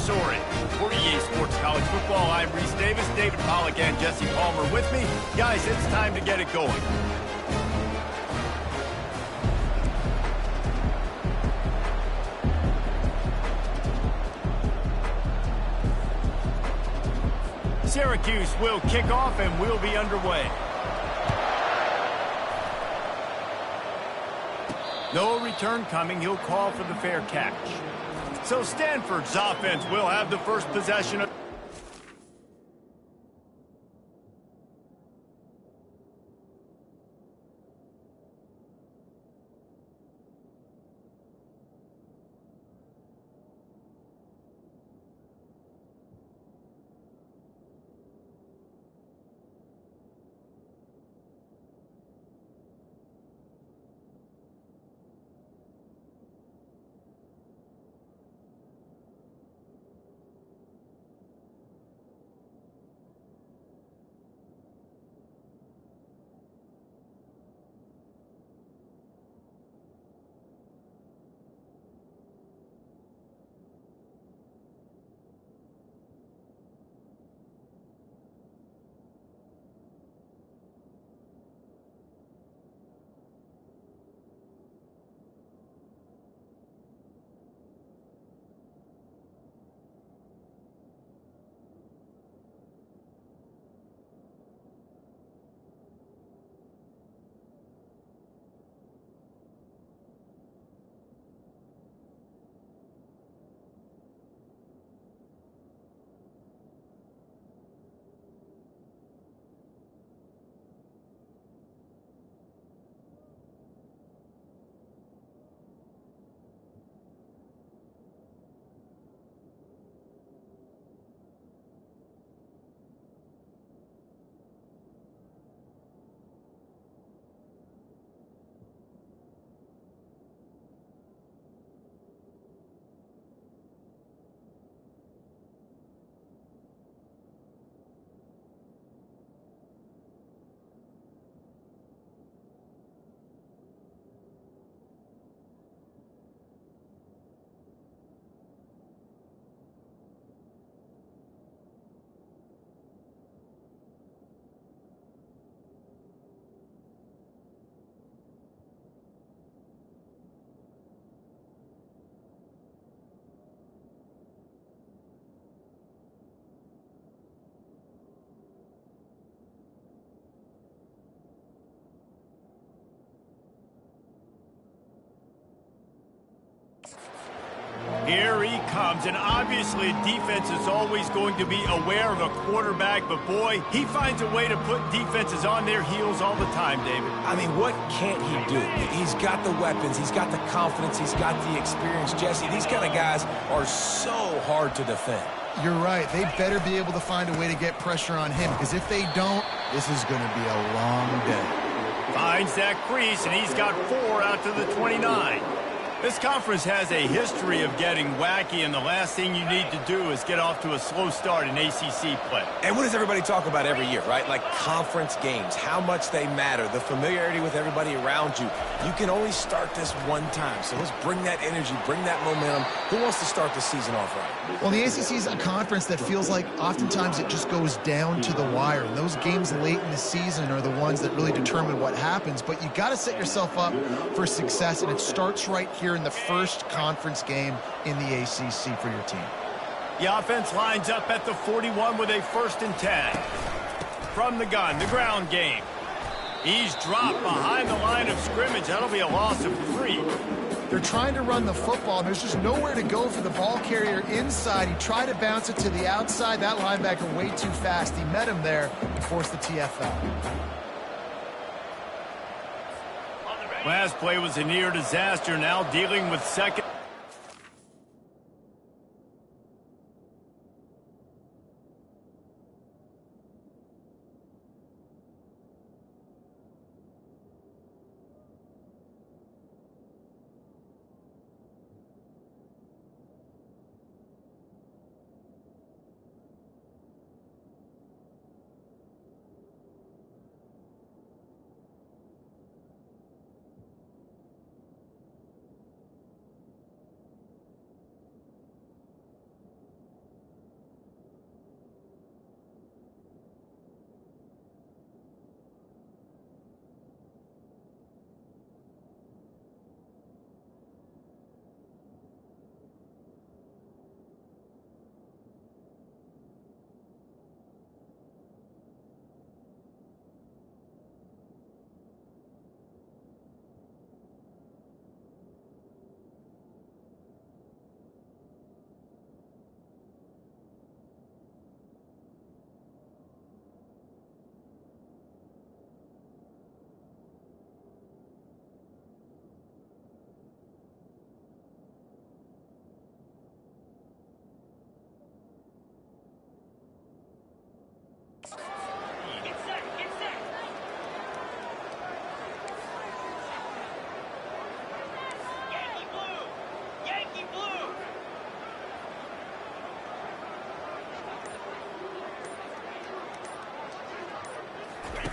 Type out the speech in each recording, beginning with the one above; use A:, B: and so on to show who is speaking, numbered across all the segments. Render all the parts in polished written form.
A: Soaring. For EA Sports College Football, I'm Reese Davis, David Pollack, and Jesse Palmer with me. Guys, it's time to get it going. Syracuse will kick off and we'll be underway. No return coming. He'll call for the fair catch. So Stanford's offense will have the first possession of... Here he comes, and obviously defense is always going to be aware of a quarterback, but boy, he finds a way to put defenses on their heels all the time, David.
B: I mean, what can't he do? He's got the weapons, he's got the confidence, he's got the experience. Jesse, these kind of guys are so hard to defend.
C: You're right. They better be able to find a way to get pressure on him, because if they don't, this is going to be a long day.
A: Finds that crease, and he's got 4 out to the 29. This conference has a history of getting wacky, and the last thing you need to do is get off to a slow start in ACC play.
B: And what does everybody talk about every year, right? Like conference games, how much they matter, the familiarity with everybody around you. You can only start this one time, so let's bring that energy, bring that momentum. Who wants to start the season off right?
C: Well, the ACC is a conference that feels like oftentimes it just goes down to the wire. And those games late in the season are the ones that really determine what happens. But you got to set yourself up for success, and it starts right here in the first conference game in the ACC for your team.
A: The offense lines up at the 41 with a 1st and 10. From the gun, the ground game. He's dropped behind the line of scrimmage. That'll be a loss of 3.
C: They're trying to run the football, and there's just nowhere to go for the ball carrier inside. He tried to bounce it to the outside. That linebacker way too fast. He met him there and forced the TFL.
A: Last play was a near disaster, now dealing with second.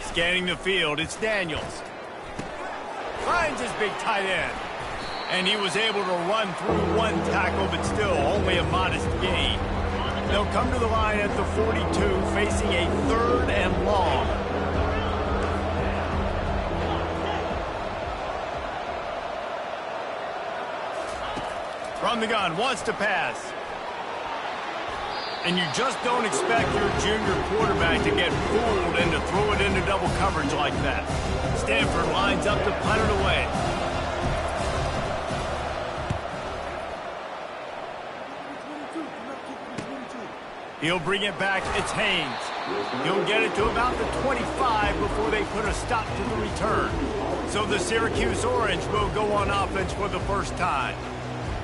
A: Scanning the field, it's Daniels. Finds his big tight end. And he was able to run through one tackle, but still only a modest gain. They'll come to the line at the 42, facing a 3rd and long. From the gun, wants to pass. And you just don't expect your junior quarterback to get fooled and to throw it into double coverage like that. Stanford lines up to punt it away. He'll bring it back. It's Haynes. He'll get it to about the 25 before they put a stop to the return. So the Syracuse Orange will go on offense for the first time.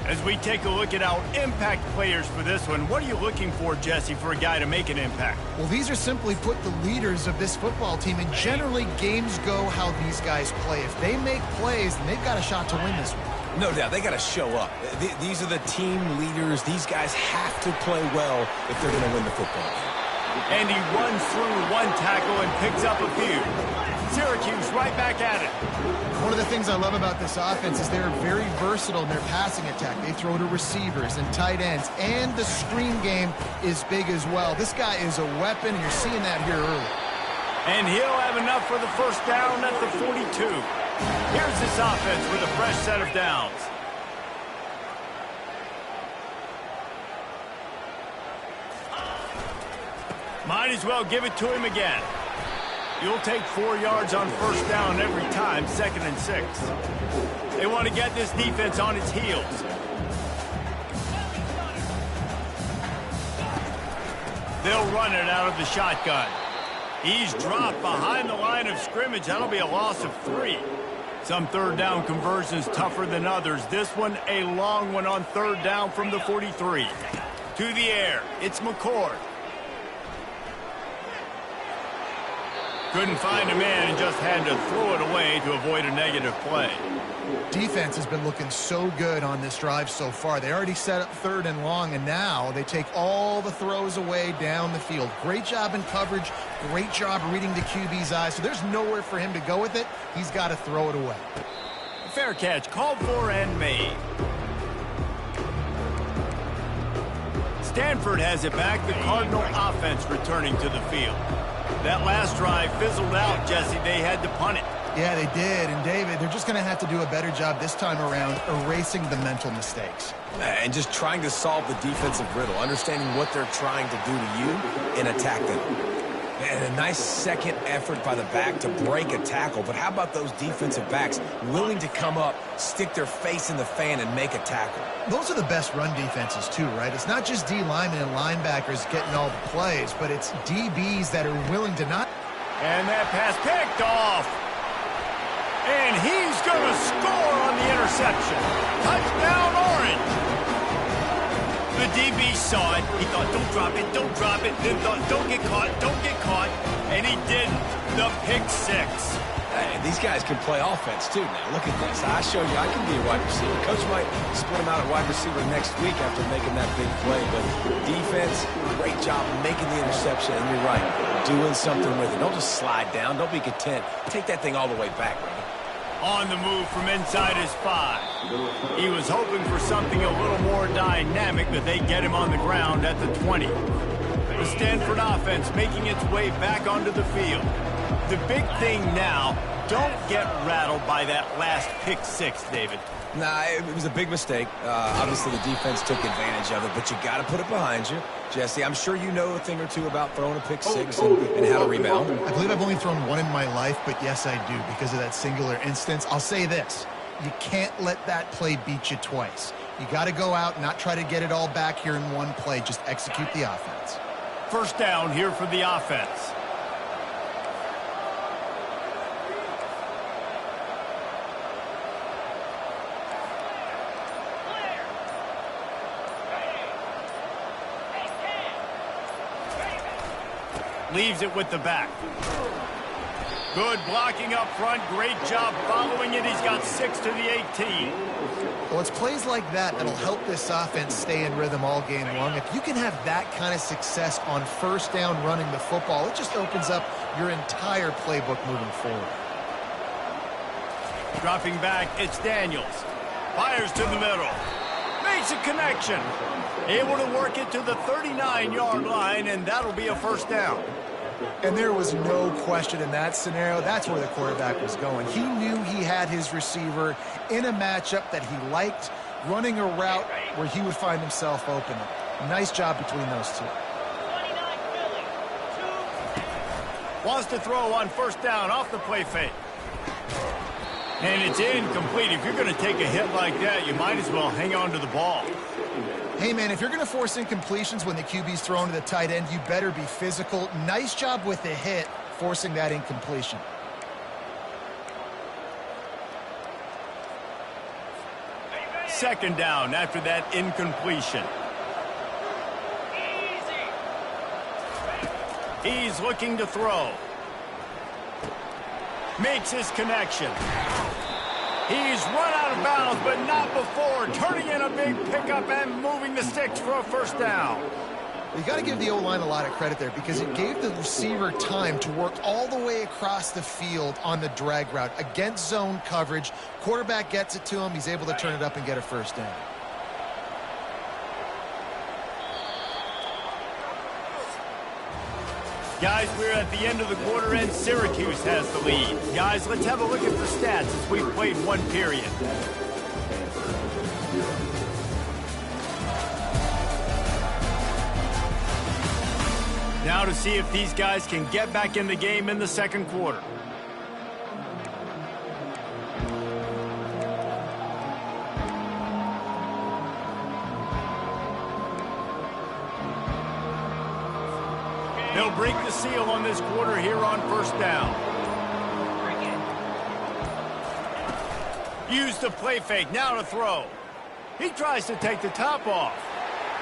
A: As we take a look at our impact players for this one, what are you looking for, Jesse, for a guy to make an impact?
C: Well, these are simply put the leaders of this football team, and generally games go how these guys play. If they make plays, then they've got a shot to win this one.
B: No doubt, they got to show up. These are the team leaders. These guys have to play well if they're going to win the football game.
A: And he runs through one tackle and picks up a few. Syracuse right back at it.
C: One of the things I love about this offense is they're very versatile in their passing attack. They throw to receivers and tight ends, and the screen game is big as well. This guy is a weapon, and you're seeing that here early.
A: And he'll have enough for the first down at the 42. Here's this offense with a fresh set of downs. Might as well give it to him again. You'll take 4 yards on first down every time, 2nd and 6. They want to get this defense on its heels. They'll run it out of the shotgun. He's dropped behind the line of scrimmage. That'll be a loss of 3. Some 3rd down conversions tougher than others. This one a long one on 3rd down from the 43. To the air, it's McCord. Couldn't find a man and just had to throw it away to avoid a negative play.
C: Defense has been looking so good on this drive so far. They already set up 3rd and long, and now they take all the throws away down the field. Great job in coverage. Great job reading the QB's eyes. So there's nowhere for him to go with it. He's got to throw it away.
A: Fair catch, called for and made. Stanford has it back. The Cardinal offense returning to the field. That last drive fizzled out, Jesse. They had to punt it.
C: Yeah, they did. And, David, they're just going to have to do a better job this time around erasing the mental mistakes.
B: And just trying to solve the defensive riddle, understanding what they're trying to do to you and attack them. And a nice second effort by the back to break a tackle. But how about those defensive backs willing to come up, stick their face in the fan, and make a tackle?
C: Those are the best run defenses, too, right? It's not just D linemen and linebackers getting all the plays, but it's DBs that are willing to not.
A: And that pass picked off. And he's going to score on the interception. Touchdown, Orange. The DB saw it. He thought, don't drop it, don't drop it. Then thought, don't get caught, don't get caught. And he didn't. The pick 6.
B: Hey, these guys can play offense, too, now. Look at this. I showed you I can be a wide receiver. Coach might split him out at wide receiver next week after making that big play. But defense, great job making the interception. And you're right, doing something with it. Don't just slide down. Don't be content. Take that thing all the way back, man.
A: On the move from inside his 5. He was hoping for something a little more dynamic, but they get him on the ground at the 20. The Stanford offense making its way back onto the field. The big thing now, don't get rattled by that last pick 6, David.
B: Nah, it was a big mistake. Obviously, the defense took advantage of it, but you got to put it behind you. Jesse, I'm sure you know a thing or two about throwing a pick 6 and how to rebound.
C: I believe I've only thrown one in my life, but yes, I do because of that singular instance. I'll say this. You can't let that play beat you twice. You got to go out and not try to get it all back here in one play. Just execute the offense.
A: First down here for the offense. Leaves it with the back. Good blocking up front. Great job following it. He's got 6 to the 18.
C: Well, it's plays like that that'll help this offense stay in rhythm all game long. If you can have that kind of success on first down running the football, it just opens up your entire playbook moving forward.
A: Dropping back, it's Daniels. Fires to the middle. Makes a connection. Able to work it to the 39-yard line, and that'll be a first down.
C: And there was no question in that scenario. That's where the quarterback was going. He knew he had his receiver in a matchup that he liked, running a route where he would find himself open. Nice job between those two.
A: Wants to throw on first down off the play fake. And it's incomplete. If you're going to take a hit like that, you might as well hang on to the ball.
C: Hey, man, if you're going to force incompletions when the QB's thrown to the tight end, you better be physical. Nice job with the hit, forcing that incompletion.
A: Second down after that incompletion. He's looking to throw. Makes his connection. He's run out of bounds, but not before. Turning in a big pickup and moving the sticks for a first down.
C: You got to give the O-line a lot of credit there because it gave the receiver time to work all the way across the field on the drag route against zone coverage. Quarterback gets it to him. He's able to turn it up and get a first down.
A: Guys, we're at the end of the quarter, and Syracuse has the lead. Guys, let's have a look at the stats as we've played one period. Now to see if these guys can get back in the game in the second quarter. They'll break the seal on this quarter here on first down. Use the play fake, now to throw. He tries to take the top off.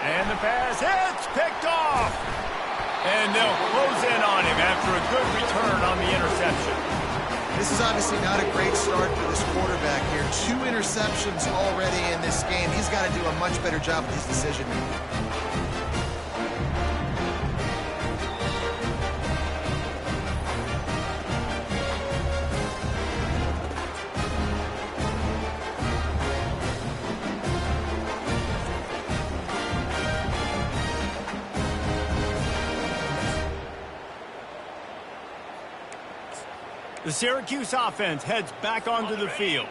A: And the pass hits, picked off. And they'll close in on him after a good return on the interception.
C: This is obviously not a great start for this quarterback here. 2 interceptions already in this game. He's got to do a much better job with his decision making.
A: The Syracuse offense heads back onto the field.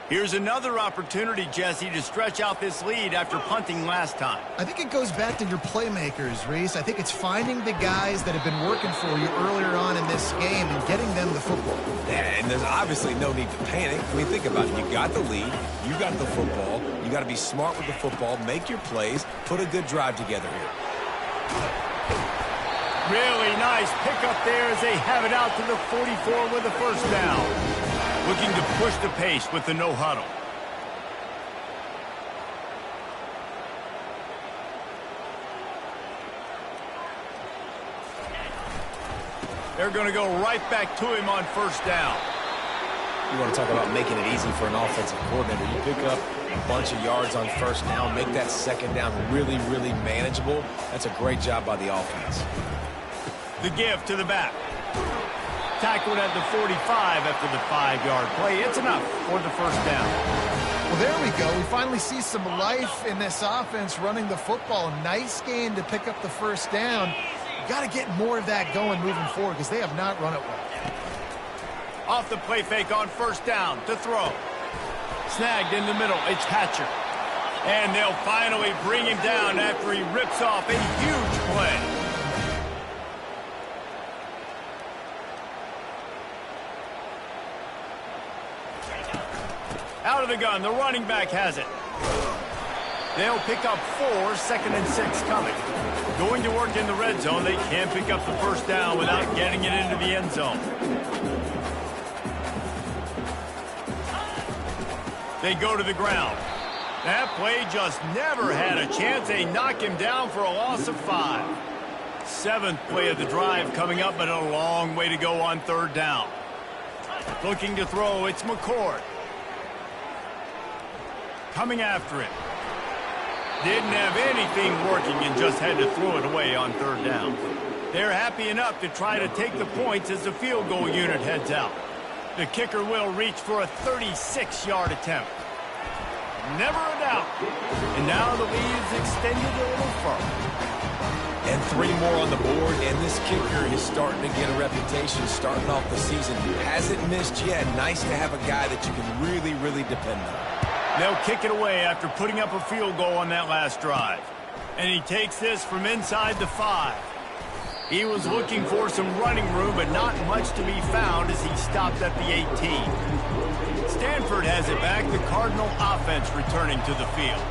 A: Here's another opportunity, Jesse, to stretch out this lead after punting last time.
C: I think it goes back to your playmakers, Reese. I think it's finding the guys that have been working for you earlier on in this game and getting them the football.
B: Yeah, and there's obviously no need to panic. I mean, think about it. You got the lead. You got the football. You got to be smart with the football. Make your plays. Put a good drive together here.
A: Really nice pickup there as they have it out to the 44 with the first down. Looking to push the pace with the no huddle. They're going to go right back to him on first down.
B: You want to talk about making it easy for an offensive coordinator. You pick up a bunch of yards on first down, make that second down really, really manageable. That's a great job by the offense.
A: The give to the back. Tackled at the 45 after the 5-yard play. It's enough for the first down.
C: Well, there we go. We finally see some life in this offense running the football. Nice game to pick up the first down. Got to get more of that going moving forward because they have not run it well.
A: Off the play fake on first down to throw. Snagged in the middle. It's Hatcher. And they'll finally bring him down after he rips off a huge play. Out of the gun, the running back has it. They'll pick up 4, 2nd and 6 coming. Going to work in the red zone, they can't pick up the first down without getting it into the end zone. They go to the ground. That play just never had a chance. They knock him down for a loss of 5. 7th play of the drive coming up, but a long way to go on third down. Looking to throw, it's McCord. Coming after it. Didn't have anything working and just had to throw it away on third down. They're happy enough to try to take the points as the field goal unit heads out. The kicker will reach for a 36-yard attempt. Never a doubt. And now the lead is extended a little further.
B: And 3 more on the board, and this kicker is starting to get a reputation starting off the season. Hasn't missed yet. Nice to have a guy that you can really, really depend on.
A: They'll kick it away after putting up a field goal on that last drive. And he takes this from inside the 5. He was looking for some running room, but not much to be found as he stopped at the 18. Stanford has it back, the Cardinal offense returning to the field.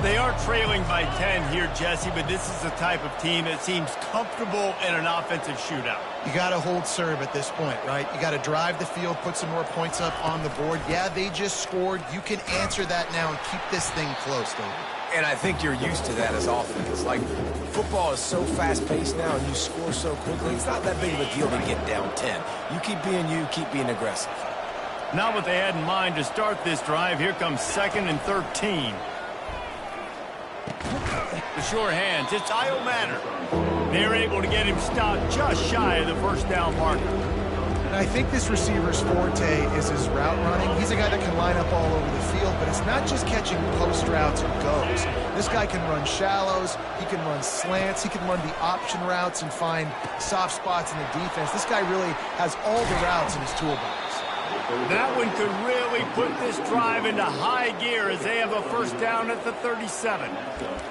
A: They are trailing by 10 here, Jesse, but this is the type of team that seems comfortable in an offensive shootout.
C: You got to hold serve at this point, right? You got to drive the field, put some more points up on the board. Yeah, they just scored. You can answer that now and keep this thing close, David.
B: And I think you're used to that as offense. Like, football is so fast-paced now and you score so quickly, it's not that big of a deal to get down 10. You keep being aggressive.
A: Not what they had in mind to start this drive. Here comes 2nd and 13. The sure hands, it's Io Manor. They're able to get him stopped just shy of the first down marker.
C: And I think this receiver's forte is his route running. He's a guy that can line up all over the field, but it's not just catching post routes and goes. This guy can run shallows, he can run slants, he can run the option routes and find soft spots in the defense. This guy really has all the routes in his toolbox.
A: That one could really put this drive into high gear as they have a first down at the 37.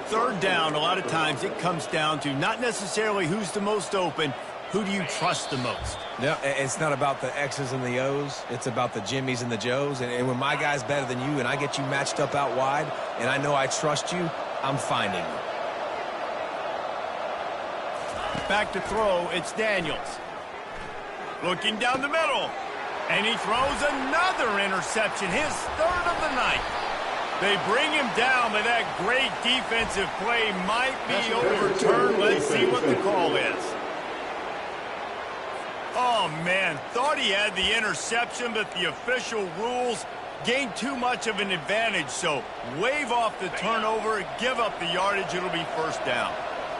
A: Third down, a lot of times it comes down to not necessarily who's the most open, who do you trust the most?
B: No, it's not about the X's and the O's. It's about the Jimmies and the Joes. And when my guy's better than you and I get you matched up out wide and I know I trust you, I'm finding you.
A: Back to throw, it's Daniels. Looking down the middle. And he throws another interception, his 3rd of the night. They bring him down, but that great defensive play might be overturned. Let's see what the call is. Oh, man, thought he had the interception, but the official rules gained too much of an advantage, so wave off the turnover, give up the yardage, it'll be first down.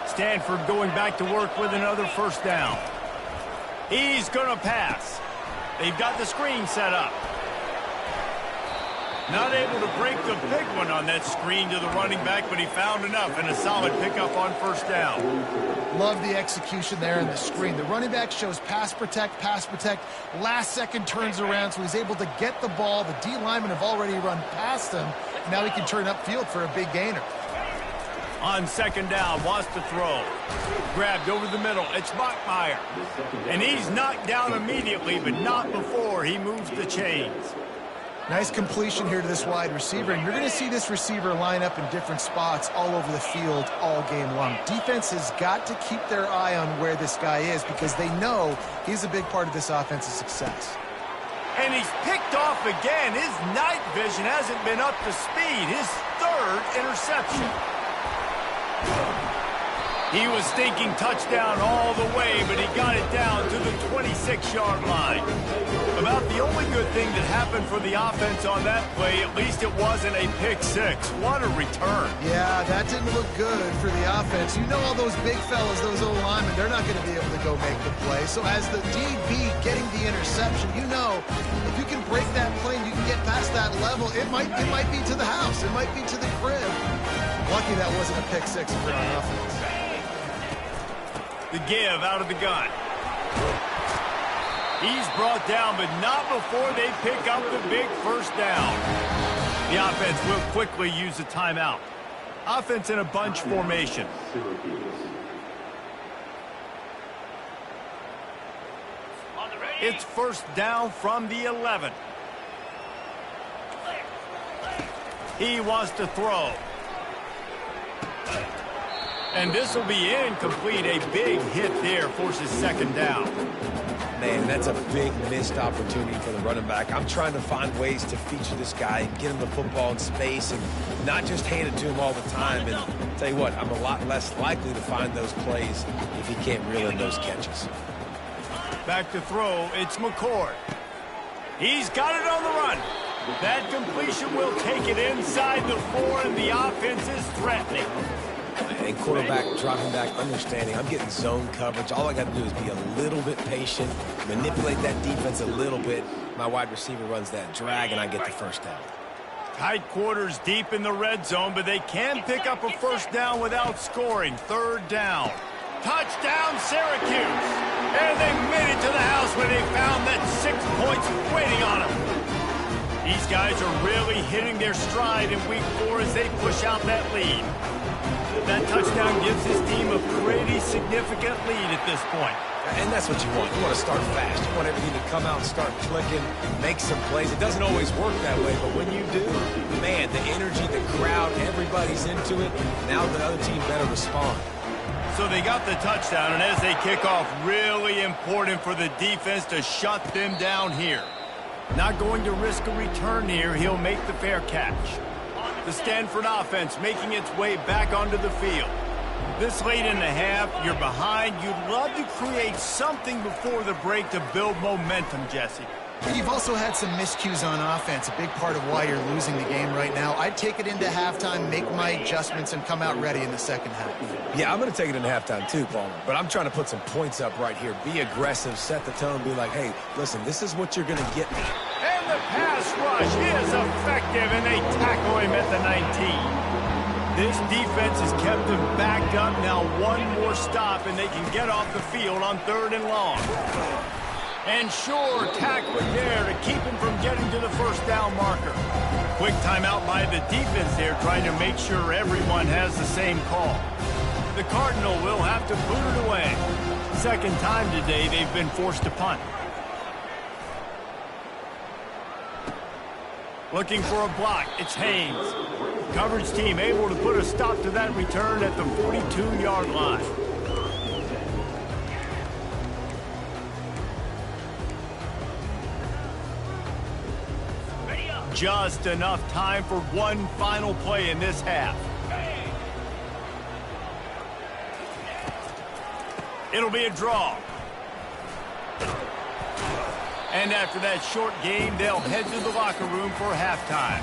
A: Stanford going back to work with another first down. He's going to pass. They've got the screen set up. Not able to break the big one on that screen to the running back, but he found enough and a solid pickup on first down.
C: Love the execution there in the screen. The running back shows pass protect, last second turns around, so he's able to get the ball. The D linemen have already run past him. Now he can turn upfield for a big gainer.
A: On second down, wants to throw. Grabbed over the middle, it's Bachmeier. And he's knocked down immediately, but not before he moves the chains.
C: Nice completion here to this wide receiver, and you're going to see this receiver line up in different spots all over the field all game long. Defense has got to keep their eye on where this guy is because they know he's a big part of this offense's success.
A: And he's picked off again. His night vision hasn't been up to speed. His 3rd interception. He was thinking touchdown all the way, but he got it down to the 26-yard line. About the only good thing that happened for the offense on that play, at least it wasn't a pick six. What a return.
C: Yeah, that didn't look good for the offense. You know all those big fellas, those O-linemen, they're not going to be able to go make the play. So as the DB getting the interception, you know if you can break that play and you can get past that level, it might be to the house. It might be to the crib. Lucky that wasn't a pick six for our offense.
A: The give out of the gun. He's brought down, but not before they pick up the big first down. The offense will quickly use a timeout. Offense in a bunch formation. It's first down from the 11. He wants to throw. And this will be incomplete. A big hit there forces second down.
B: Man, that's a big missed opportunity for the running back. I'm trying to find ways to feature this guy and get him the football in space and not just hand it to him all the time. And I'll tell you what, I'm a lot less likely to find those plays if he can't reel in those catches.
A: Back to throw, it's McCord. He's got it on the run. That completion will take it inside the 4, and the offense is threatening.
B: And quarterback dropping back, understanding I'm getting zone coverage. All I got to do is be a little bit patient, manipulate that defense a little bit. My wide receiver runs that drag, and I get the first down.
A: Tight quarters deep in the red zone, but they can pick up a first down without scoring. Third down. Touchdown, Syracuse. And they made it to the house when they found that 6 points waiting on them. These guys are really hitting their stride in week 4 as they push out that lead. That touchdown gives his team a pretty significant lead at this point.
B: And that's what you want. You want to start fast. You want everything to come out and start clicking, make some plays. It doesn't always work that way, but when you do, man, the energy, the crowd, everybody's into it. Now the other team better respond.
A: So they got the touchdown, and as they kick off, really important for the defense to shut them down here. Not going to risk a return here. He'll make the fair catch. The Stanford offense making its way back onto the field. This late in the half, you're behind. You'd love to create something before the break to build momentum, Jesse.
C: You've also had some miscues on offense, a big part of why you're losing the game right now. I'd take it into halftime, make my adjustments, and come out ready in the second half.
B: Yeah, I'm going to take it into halftime too, Palmer. But I'm trying to put some points up right here. Be aggressive, set the tone, be like, hey, listen, this is what you're going to get me.
A: And the pass rush is effective, and they tackle him at the 19. This defense has kept them backed up. Now one more stop, and they can get off the field on 3rd and long. And sure, tackling there to keep him from getting to the first down marker. Quick timeout by the defense there, trying to make sure everyone has the same call. The Cardinal will have to boot it away. Second time today they've been forced to punt. Looking for a block, it's Haynes. Coverage team able to put a stop to that return at the 42-yard line. Just enough time for one final play in this half. It'll be a draw. And after that short game, they'll head to the locker room for halftime.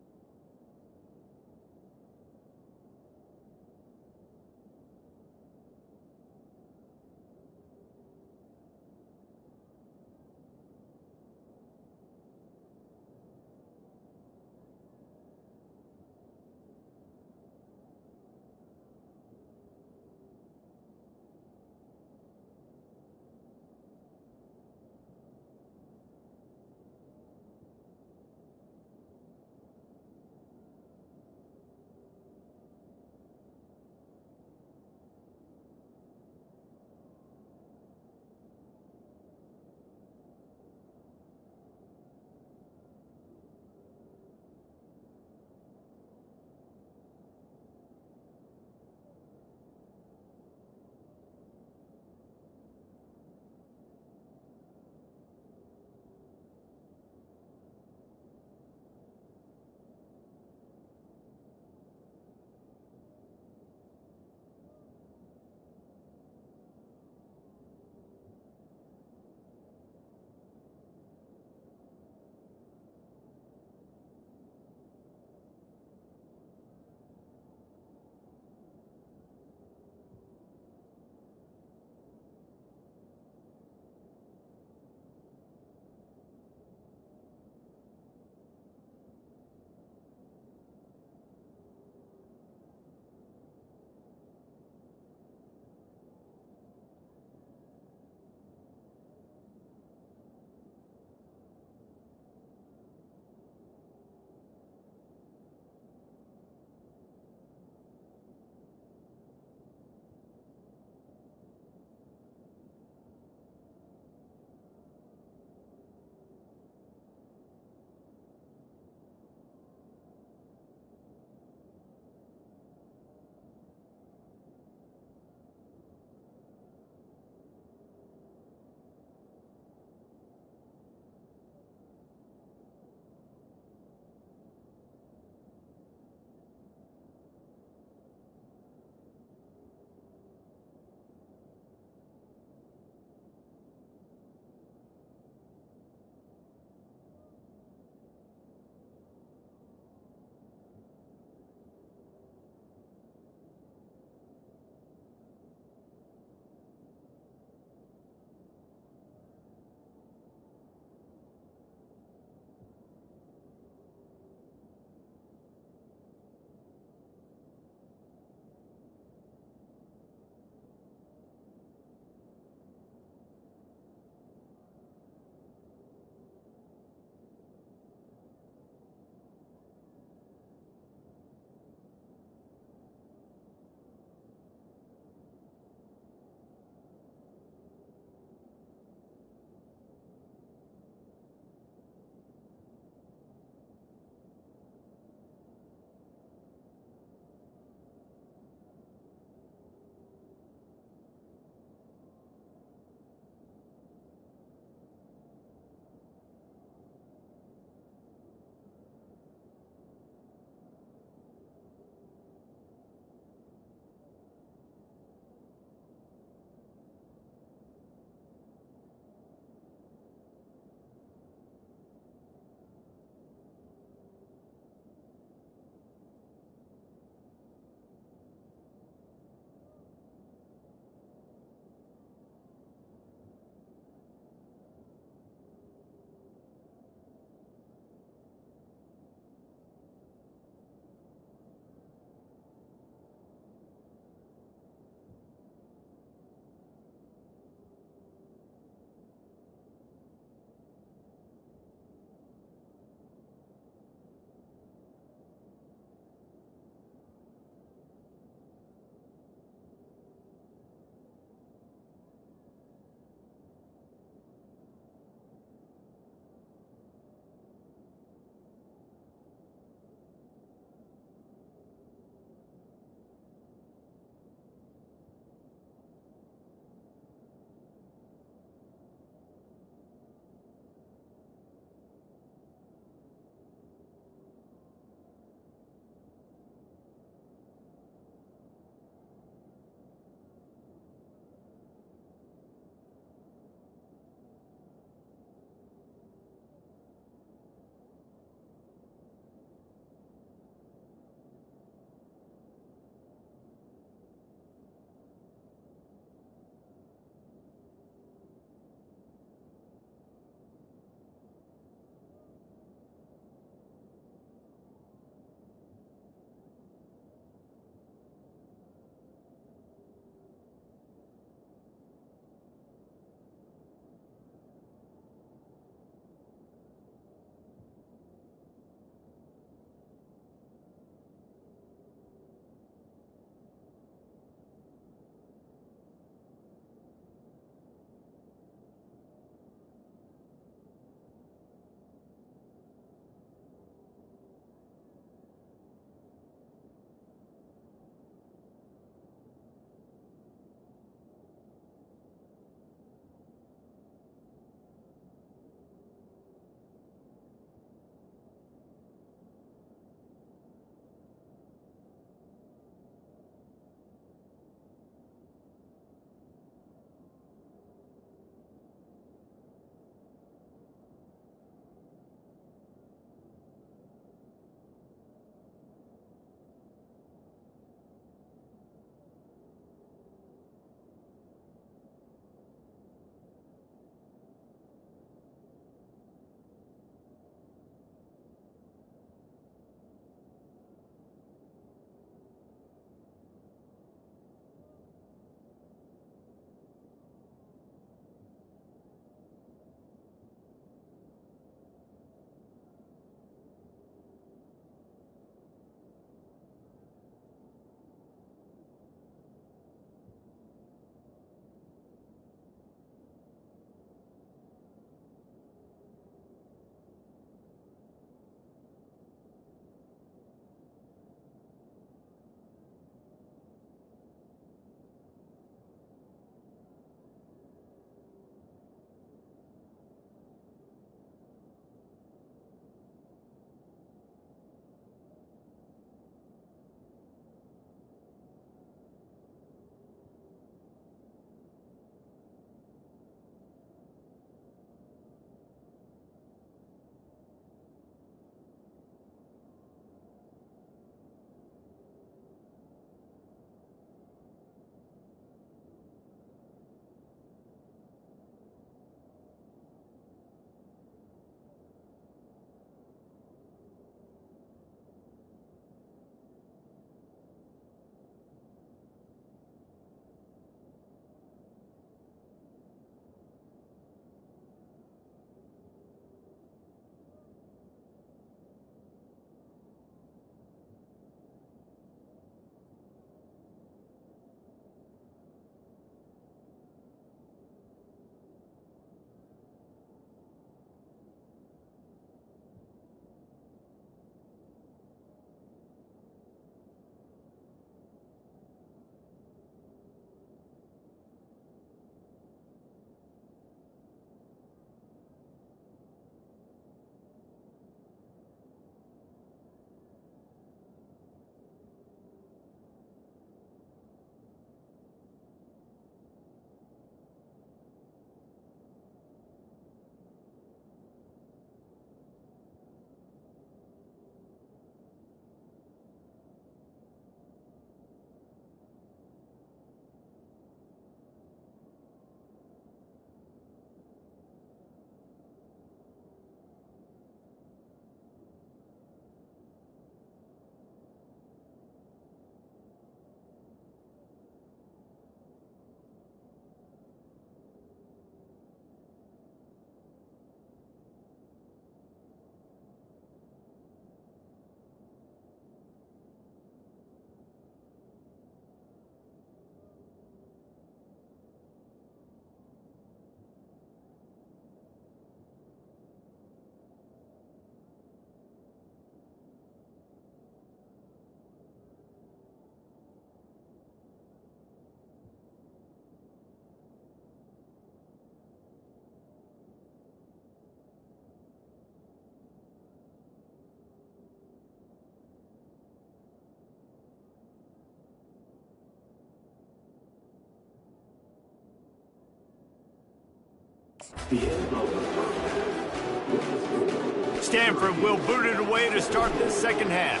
A: Stanford will boot it away to start the second half.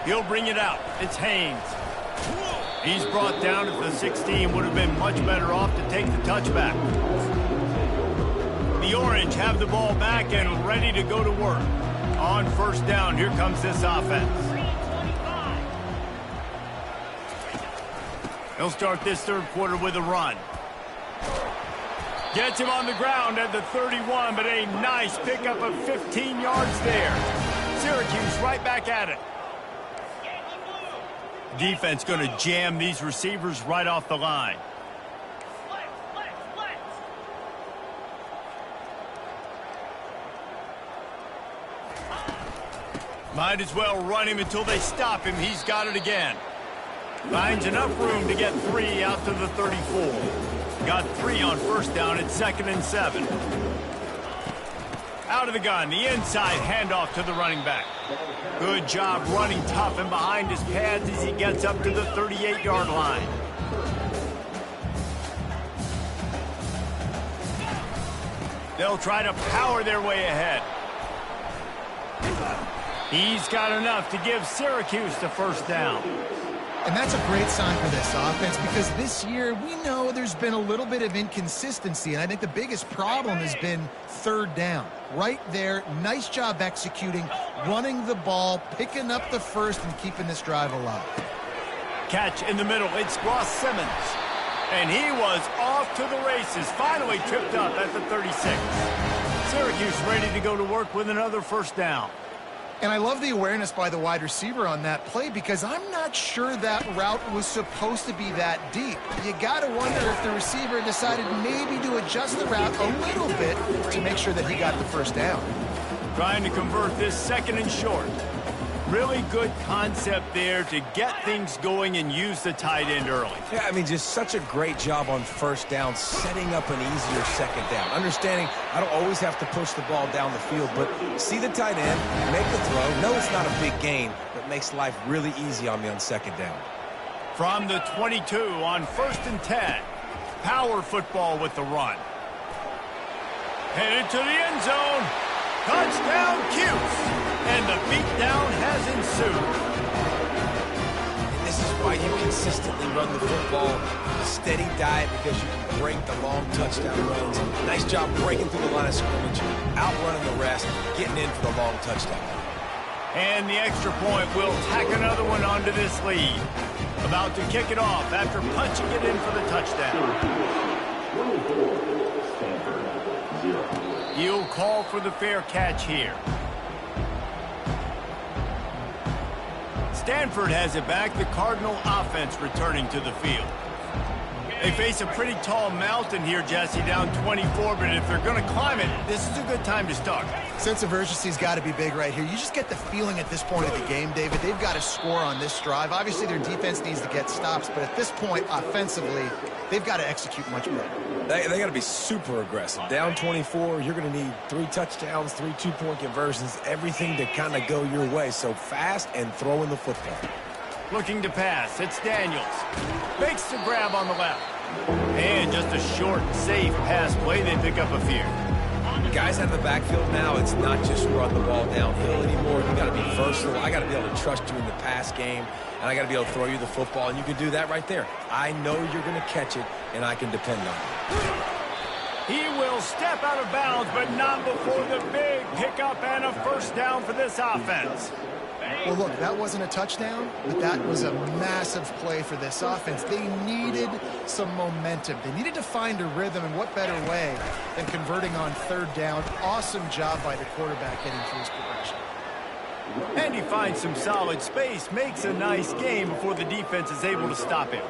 A: He'll bring it out. It's Haynes. He's brought down at the 16. Would have been much better off to take the touchback. The Orange have the ball back and ready to go to work. On first down, here comes this offense. He'll start this third quarter with a run. Gets him on the ground at the 31, but a nice pickup of 15 yards there. Syracuse right back at it. Defense going to jam these receivers right off the line. Might as well run him until they stop him. He's got it again. Finds enough room to get 3 out to the 34. Got 3 on first down at 2nd and 7. Out of the gun, the inside handoff to the running back. Good job running tough and behind his pads as he gets up to the 38-yard line. They'll try to power their way ahead. He's got enough to give Syracuse the first down.
C: And that's a great sign for this offense because this year we know there's been a little bit of inconsistency, and I think the biggest problem has been third down. Right there, nice job executing, running the ball, picking up the first, and keeping this drive alive.
A: Catch in the middle, it's Ross Simmons. And he was off to the races, finally tripped up at the 36. Syracuse ready to go to work with another first down.
C: And I love the awareness by the wide receiver on that play because I'm not sure that route was supposed to be that deep. You got to wonder if the receiver decided maybe to adjust the route a little bit to make sure that he got the first down.
A: Trying to convert this 2nd and short. Really good concept there to get things going and use the tight end early.
B: Yeah, I mean, just such a great job on first down, setting up an easier second down. Understanding I don't always have to push the ball down the field, but see the tight end, make the throw. No, it's not a big gain, but makes life really easy on me on second down.
A: From the 22 on 1st and 10. Power football with the run. Headed to the end zone. Touchdown, Cuse. And the beatdown has ensued.
B: This is why you consistently run the football, a steady diet because you can break the long touchdown runs. Nice job breaking through the line of scrimmage, outrunning the rest, getting in for the long touchdown.
A: And the extra point will tack another one onto this lead. About to kick it off after punching it in for the touchdown. He'll call for the fair catch here. Stanford has it back, the Cardinal offense returning to the field. They face a pretty tall mountain here, Jesse, down 24, but if they're going to climb it, this is a good time to start.
C: Sense of urgency's got to be big right here. You just get the feeling at this point of the game, David, they've got to score on this drive. Obviously, their defense needs to get stops, but at this point, offensively, they've got to execute much better.
B: They got to be super aggressive. Down 24, you're going to need 3 touchdowns, 3 two-point conversions, everything to kind of go your way. So fast and throwing the football.
A: Looking to pass, it's Daniels. Makes the grab on the left. And just a short, safe pass play. They pick up a few.
B: Guys out of the backfield now, it's not just run the ball downhill anymore. You got to be versatile. I got to be able to trust you in the pass game, and I got to be able to throw you the football, and you can do that right there. I know you're going to catch it, and I can depend on it.
A: He will step out of bounds, but not before the big pickup and a first down for this offense.
C: Well, look, that wasn't a touchdown, but that was a massive play for this offense. They needed some momentum. They needed to find a rhythm, and what better way than converting on third down. Awesome job by the quarterback getting through his progression.
A: And he finds some solid space, makes a nice game before the defense is able to stop him.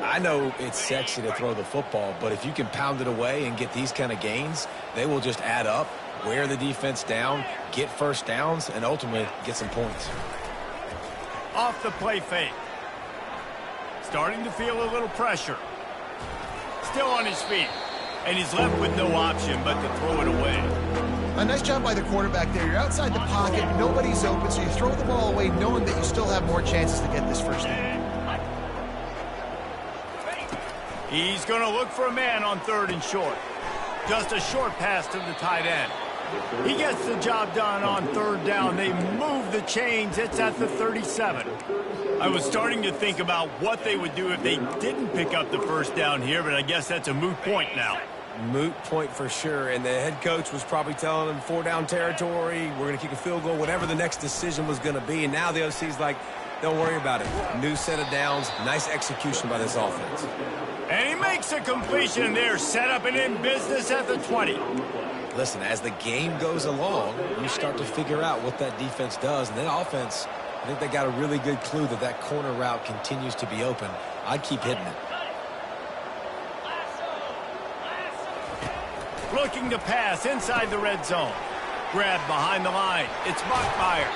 B: I know it's sexy to throw the football, but if you can pound it away and get these kind of gains, they will just add up, wear the defense down, get first downs, and ultimately get some points.
A: Off the play fake. Starting to feel a little pressure. Still on his feet. And he's left with no option but to throw it away.
C: A nice job by the quarterback there. You're outside the pocket, nobody's open, so you throw the ball away knowing that you still have more chances to get this first down.
A: He's going to look for a man on 3rd and short. Just a short pass to the tight end. He gets the job done on 3rd down. They move the chains. It's at the 37. I was starting to think about what they would do if they didn't pick up the 1st down here, but I guess that's a moot point now.
B: Moot point for sure, and the head coach was probably telling them 4-down territory, we're going to kick a field goal, whatever the next decision was going to be, and now the OC's like, don't worry about it. New set of downs, nice execution by this offense.
A: And he makes a completion there, set up and in business at the 20.
B: Listen, as the game goes along, you start to figure out what that defense does, and that offense, I think they got a really good clue that that corner route continues to be open. I'd keep hitting it.
A: Looking to pass inside the red zone. Grabbed behind the line. It's Bachmeier.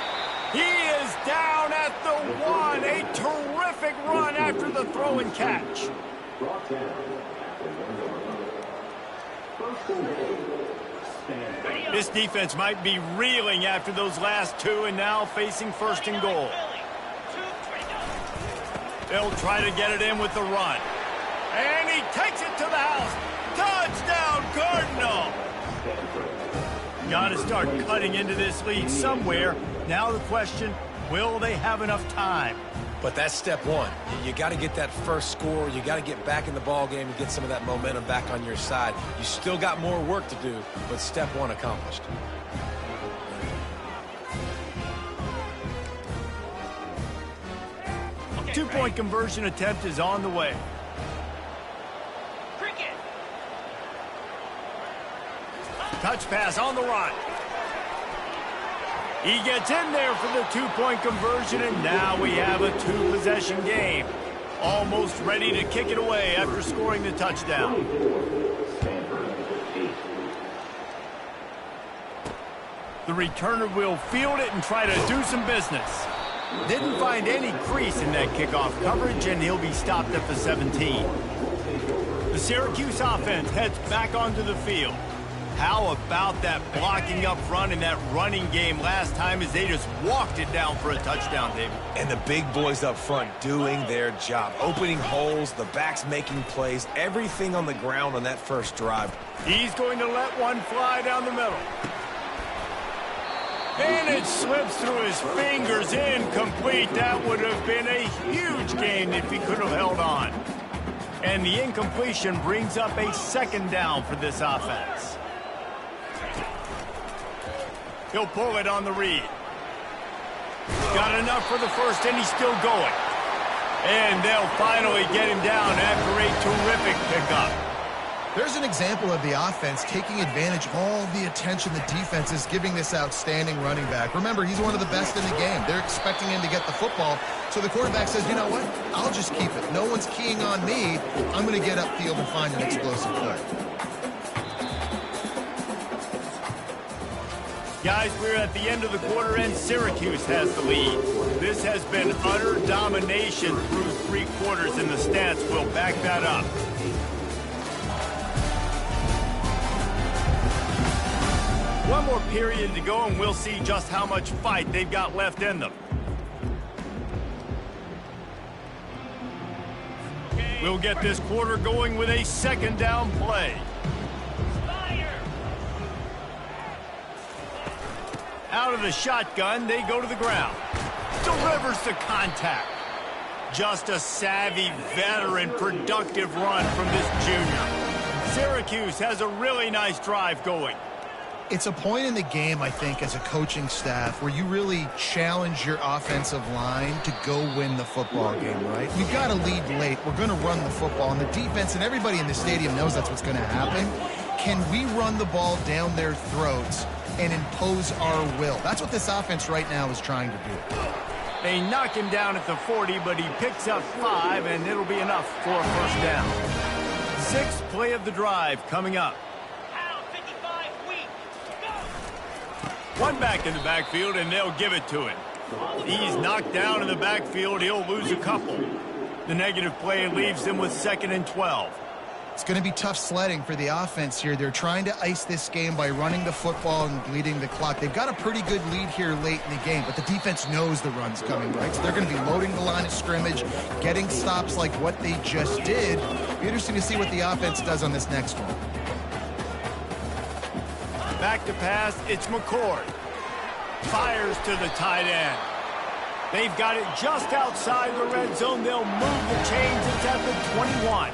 A: He is down at the 1. A terrific run after the throw and catch. This defense might be reeling after those last 2 and now facing 1st and goal. They'll try to get it in with the run. And he takes it to the house. Touchdown, Cardinal! Got to start cutting into this lead somewhere. Now the question, will they have enough time?
B: But that's step one. You got to get that first score. You got to get back in the ball game and get some of that momentum back on your side. You still got more work to do, but step one accomplished.
A: Two-point conversion attempt is on the way. Touch pass on the run. He gets in there for the 2-point conversion, and now we have a 2-possession game. Almost ready to kick it away after scoring the touchdown. The returner will field it and try to do some business. Didn't find any crease in that kickoff coverage, and he'll be stopped at the 17. The Syracuse offense heads back onto the field. How about that blocking up front in that running game last time as they just walked it down for a touchdown, David?
B: And the big boys up front doing their job. Opening holes, the backs making plays, everything on the ground on that first drive.
A: He's going to let one fly down the middle. And it slips through his fingers, incomplete. That would have been a huge gain if he could have held on. And the incompletion brings up a 2nd down for this offense. He'll pull it on the read. Got enough for the 1st, and he's still going. And they'll finally get him down after a terrific pickup.
C: There's an example of the offense taking advantage of all the attention the defense is giving this outstanding running back. Remember, he's one of the best in the game. They're expecting him to get the football. So the quarterback says, you know what? I'll just keep it. No one's keying on me. I'm going to get upfield and find an explosive play.
A: Guys, we're at the end of the quarter, and Syracuse has the lead. This has been utter domination through 3 quarters, and the stats will back that up. One more period to go, and we'll see just how much fight they've got left in them. We'll get this quarter going with a 2nd down play. Out of the shotgun, they go to the ground. Delivers the contact. Just a savvy, veteran, productive run from this junior. Syracuse has a really nice drive going.
C: It's a point in the game, I think, as a coaching staff where you really challenge your offensive line to go win the football game, right? We've got to lead late. We're going to run the football, and the defense and everybody in the stadium knows that's what's going to happen. Can we run the ball down their throats and impose our will? That's what this offense right now is trying to do.
A: They knock him down at the 40, but he picks up 5, and it'll be enough for a 1st down. 6th play of the drive coming up. One back in the backfield, and they'll give it to him. He's knocked down in the backfield. He'll lose a couple. The negative play leaves him with 2nd and 12.
C: It's going to be tough sledding for the offense here. They're trying to ice this game by running the football and bleeding the clock. They've got a pretty good lead here late in the game, but the defense knows the run's coming, right? So they're going to be loading the line of scrimmage, getting stops like what they just did. Be interesting to see what the offense does on this next one.
A: Back to pass, it's McCord. Fires to the tight end. They've got it just outside the red zone. They'll move the chains. It's at the 21.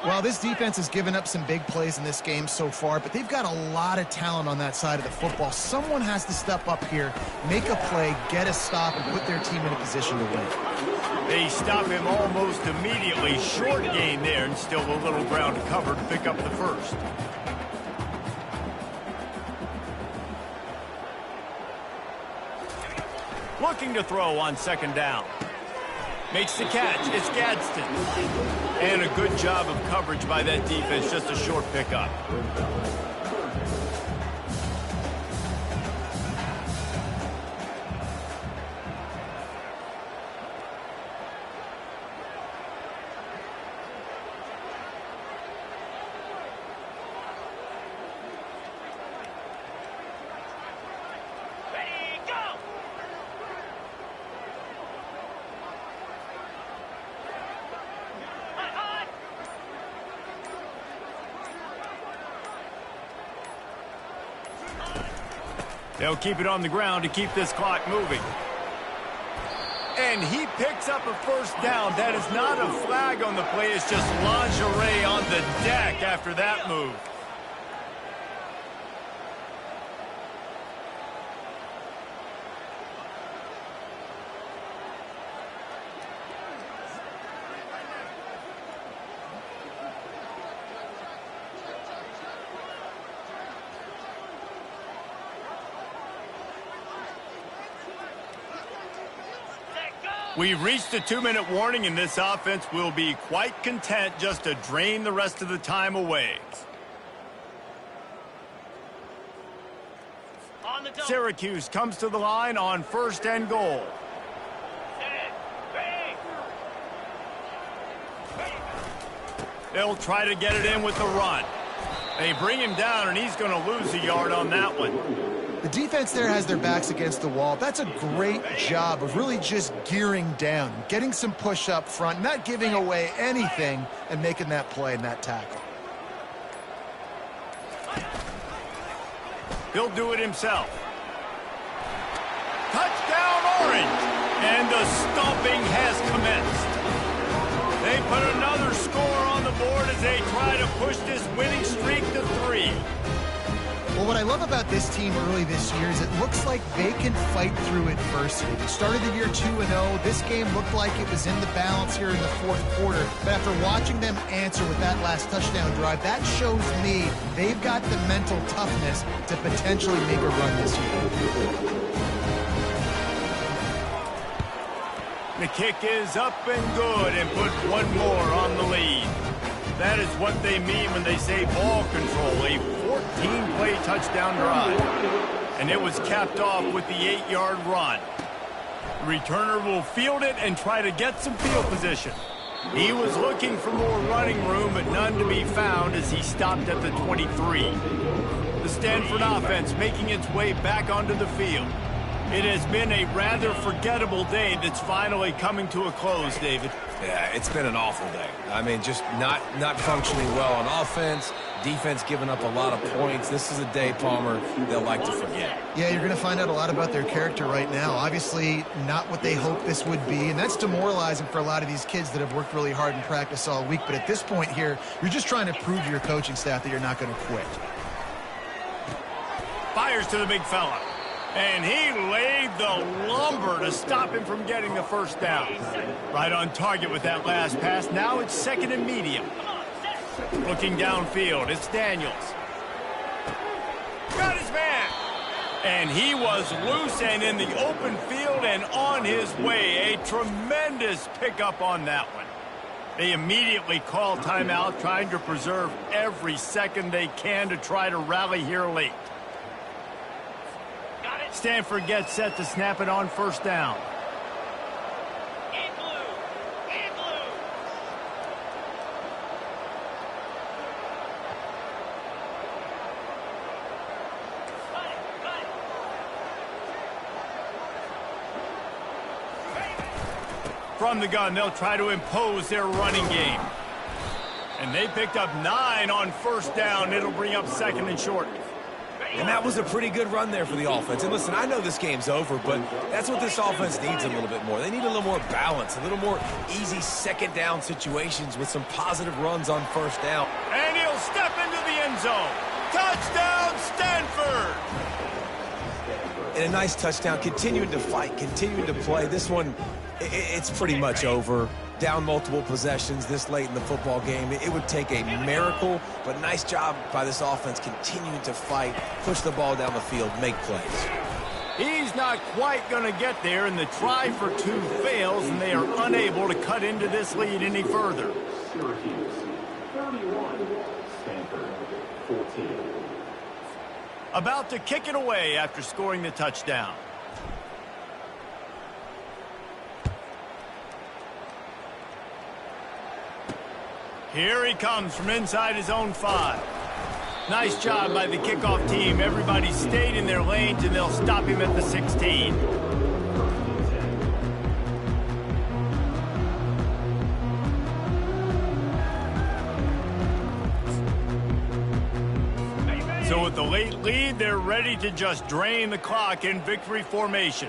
C: Well, this defense has given up some big plays in this game so far, but they've got a lot of talent on that side of the football. Someone has to step up here, make a play, get a stop, and put their team in a position to win.
A: They stop him almost immediately. Short gain there, and still a little ground to cover to pick up the first. Looking to throw on second down. Makes the catch. It's Gadsden. And a good job of coverage by that defense. Just a short pickup. They'll keep it on the ground to keep this clock moving. And he picks up a first down. That is not a flag on the play. It's just lingerie on the deck after that move. We've reached the 2-minute warning, and this offense will be quite content just to drain the rest of the time away. Syracuse comes to the line on 1st and goal. They'll try to get it in with the run. They bring him down, and he's going to lose a yard on that one.
C: The defense there has their backs against the wall. That's a great job of really just gearing down, getting some push up front, not giving away anything, and making that play and that tackle.
A: He'll do it himself. Touchdown, Orange! And the stomping has commenced. They put another score on the board as they try to push this winning streak to 3.
C: Well, what I love about this team early this year is it looks like they can fight through adversity. They started the year 2-0. This game looked like it was in the balance here in the 4th quarter. But after watching them answer with that last touchdown drive, that shows me they've got the mental toughness to potentially make a run this year.
A: The kick is up and good and put one more on the lead. That is what they mean when they say ball control, a 14-play touchdown drive. And it was capped off with the 8-yard run. The returner will field it and try to get some field position. He was looking for more running room, but none to be found as he stopped at the 23. The Stanford offense making its way back onto the field. It has been a rather forgettable day that's finally coming to a close, David.
B: Yeah, it's been an awful day. I mean, just not functioning well on offense, defense giving up a lot of points. This is a day, Palmer, they'll like to forget.
C: Yeah, you're going to find out a lot about their character right now. Obviously, not what they hoped this would be, and that's demoralizing for a lot of these kids that have worked really hard in practice all week. But at this point here, you're just trying to prove to your coaching staff that you're not going to quit.
A: Fires to the big fella. And he laid the lumber to stop him from getting the first down. Right on target with that last pass. Now it's 2nd and medium. Looking downfield, it's Daniels. Got his man. And he was loose and in the open field and on his way. A tremendous pickup on that one. They immediately call timeout, trying to preserve every second they can to try to rally here late. Stanford gets set to snap it on 1st down. From the gun, they'll try to impose their running game. And they picked up 9 on first down. It'll bring up second and short.
B: And that was a pretty good run there for the offense. And listen, I know this game's over, but that's what this offense needs a little bit more. They need a little more balance, a little more easy second down situations with some positive runs on first down.
A: And he'll step into the end zone. Touchdown, Stanford!
B: And a nice touchdown, continuing to fight, continuing to play. This one, it's pretty much over. Down multiple possessions this late in the football game. It would take a miracle, but nice job by this offense continuing to fight, push the ball down the field, make plays.
A: He's not quite going to get there, and the try for 2 fails, and they are unable to cut into this lead any further.
D: Syracuse 31, Stanford 14.
A: About to kick it away after scoring the touchdown. Here he comes from inside his own 5. Nice job by the kickoff team. Everybody stayed in their lanes, and they'll stop him at the 16. So with the late lead, they're ready to just drain the clock in victory formation.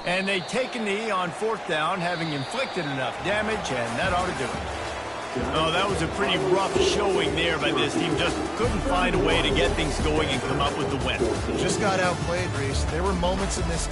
A: And they take a knee on 4th down, having inflicted enough damage, and that ought to do it. Oh, that was a pretty rough showing there by this team. Just couldn't find a way to get things going and come up with the win.
C: Just got outplayed, Reese. There were moments in this